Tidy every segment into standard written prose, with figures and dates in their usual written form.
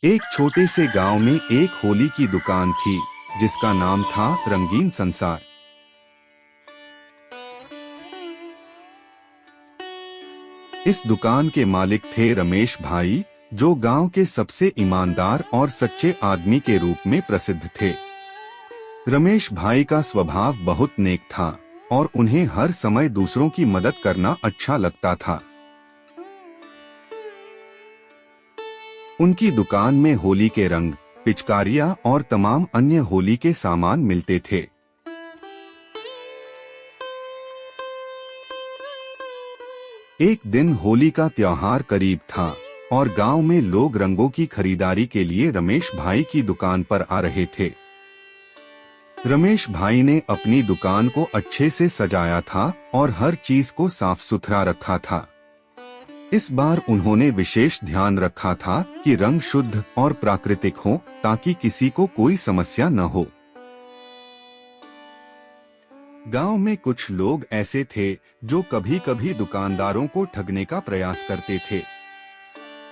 एक छोटे से गांव में एक होली की दुकान थी जिसका नाम था रंगीन संसार। इस दुकान के मालिक थे रमेश भाई, जो गांव के सबसे ईमानदार और सच्चे आदमी के रूप में प्रसिद्ध थे। रमेश भाई का स्वभाव बहुत नेक था और उन्हें हर समय दूसरों की मदद करना अच्छा लगता था। उनकी दुकान में होली के रंग, पिचकारियां और तमाम अन्य होली के सामान मिलते थे। एक दिन होली का त्योहार करीब था और गांव में लोग रंगों की खरीदारी के लिए रमेश भाई की दुकान पर आ रहे थे। रमेश भाई ने अपनी दुकान को अच्छे से सजाया था और हर चीज को साफ सुथरा रखा था। इस बार उन्होंने विशेष ध्यान रखा था कि रंग शुद्ध और प्राकृतिक हो ताकि किसी को कोई समस्या न हो। गांव में कुछ लोग ऐसे थे जो कभी कभी दुकानदारों को ठगने का प्रयास करते थे।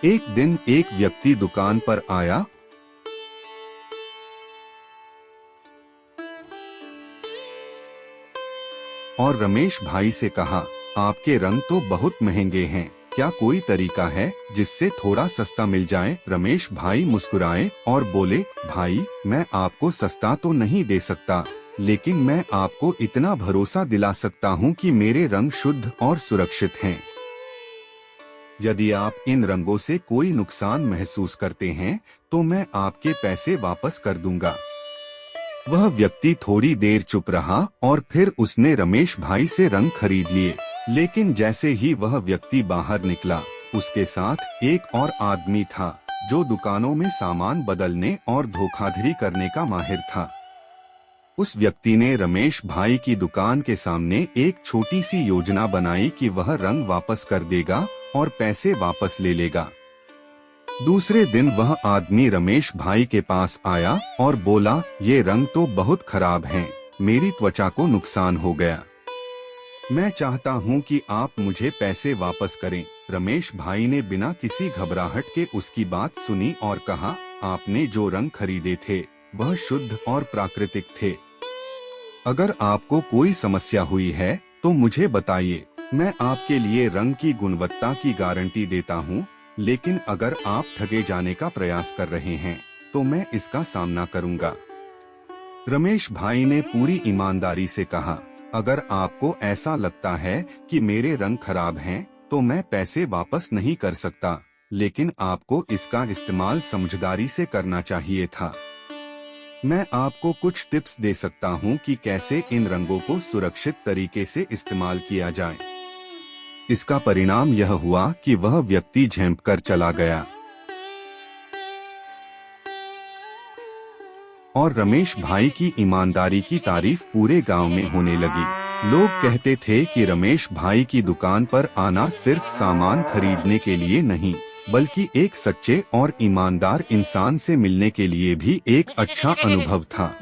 एक दिन एक व्यक्ति दुकान पर आया और रमेश भाई से कहा, आपके रंग तो बहुत महंगे हैं, क्या कोई तरीका है जिससे थोड़ा सस्ता मिल जाए? रमेश भाई मुस्कुराए और बोले, भाई मैं आपको सस्ता तो नहीं दे सकता, लेकिन मैं आपको इतना भरोसा दिला सकता हूँ कि मेरे रंग शुद्ध और सुरक्षित हैं। यदि आप इन रंगों से कोई नुकसान महसूस करते हैं तो मैं आपके पैसे वापस कर दूंगा। वह व्यक्ति थोड़ी देर चुप रहा और फिर उसने रमेश भाई से रंग खरीद लिए। लेकिन जैसे ही वह व्यक्ति बाहर निकला, उसके साथ एक और आदमी था जो दुकानों में सामान बदलने और धोखाधड़ी करने का माहिर था। उस व्यक्ति ने रमेश भाई की दुकान के सामने एक छोटी सी योजना बनाई कि वह रंग वापस कर देगा और पैसे वापस ले लेगा। दूसरे दिन वह आदमी रमेश भाई के पास आया और बोला, ये रंग तो बहुत खराब हैं, मेरी त्वचा को नुकसान हो गया, मैं चाहता हूं कि आप मुझे पैसे वापस करें। रमेश भाई ने बिना किसी घबराहट के उसकी बात सुनी और कहा, आपने जो रंग खरीदे थे वह शुद्ध और प्राकृतिक थे। अगर आपको कोई समस्या हुई है तो मुझे बताइए, मैं आपके लिए रंग की गुणवत्ता की गारंटी देता हूं, लेकिन अगर आप ठगे जाने का प्रयास कर रहे हैं तो मैं इसका सामना करूंगा। रमेश भाई ने पूरी ईमानदारी से कहा, अगर आपको ऐसा लगता है कि मेरे रंग खराब हैं, तो मैं पैसे वापस नहीं कर सकता, लेकिन आपको इसका इस्तेमाल समझदारी से करना चाहिए था। मैं आपको कुछ टिप्स दे सकता हूं कि कैसे इन रंगों को सुरक्षित तरीके से इस्तेमाल किया जाए। इसका परिणाम यह हुआ कि वह व्यक्ति झेंप कर चला गया और रमेश भाई की ईमानदारी की तारीफ पूरे गांव में होने लगी। लोग कहते थे कि रमेश भाई की दुकान पर आना सिर्फ सामान खरीदने के लिए नहीं, बल्कि एक सच्चे और ईमानदार इंसान से मिलने के लिए भी एक अच्छा अनुभव था।